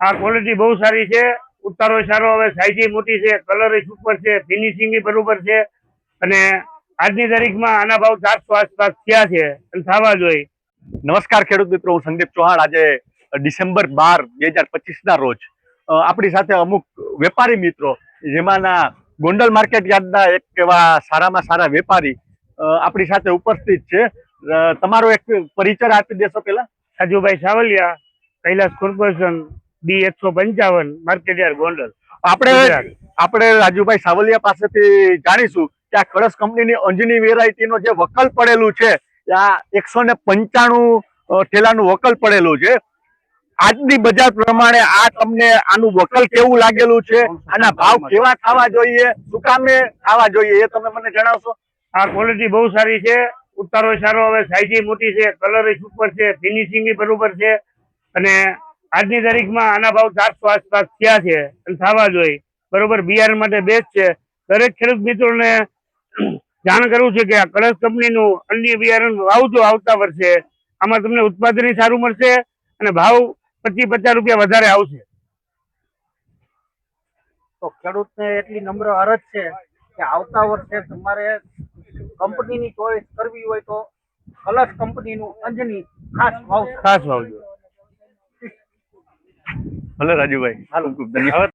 આ ક્વોલિટી બહુ સારી છે, ઉતારો સારો આવે, સાઈઝ મોટી છે, કલર સુપર છે, ફિનિશિંગ બરોબર છે અને આજની તારીખમાં આના ભાવ 400 આસપાસ થયા છે અને થવા જોઈએ। નમસ્કાર ખેડૂત મિત્રો, હું સંદીપ ચૌહાણ। આજે ડિસેમ્બર 12, 2025 ના રોજ આપણી સાથે અમુક વેપારી મિત્રો, જેમાંના ગોંડલ માર્કેટ યાર્ડના એક એવા સારામાં સારા વેપારી આપણી સાથે ઉપસ્થિત છે। તમારો એક પરિચય આપી દેશો પહેલા? Rajubhai Savaliya, Kailash corporation, B155, market yard Gondal. આપણે રાજુભાઈ સાવલિયા પાસેથી જાણીશું કે આ કળશ કંપનીની અંજની વેરાયટીનો જે વકલ પડેલું છે, આ 195 ઠેલાનું વકલ પડેલું છે। આજની બજાર પ્રમાણે આ તમને આનું વકલ કેવું લાગેલું છે, આના ભાવ કેવા થવા જોઈએ, શું કામે થવા જોઈએ, એ તમે મને જણાવશો? આ ક્વોલિટી બહુ સારી છે, ઉતારો સારો આવે, સાઈઝ મોટી છે, કલર સુપર છે, ફિનિશિંગ બરોબર છે અને આજની તારીખમાં આના ભાવ 400 આસપાસ થયા છે અને થવા જોઈએ બરોબર। બિયારણ માટે બેસ્ટ છે। દરેક ખેડૂત મિત્રોને જાણ કરવું છે કે આ કળશ કંપનીનું અન્ય બિયારણ વાવજો આવતા વર્ષે, આમાં તમને ઉત્પાદન સારું મળશે અને ભાવ 25-50 રૂપિયા વધારે આવશે। તો ખેડૂતને એટલી નમ્ર અરજ છે કે આવતા વર્ષે તમારે કંપનીની ચોઈસ કરવી હોય તો કલશ કંપનીનું અંજની ખાસ વાવજો। ભલે રાજુભાઈ, ખૂબ ખૂબ ધન્યવાદ।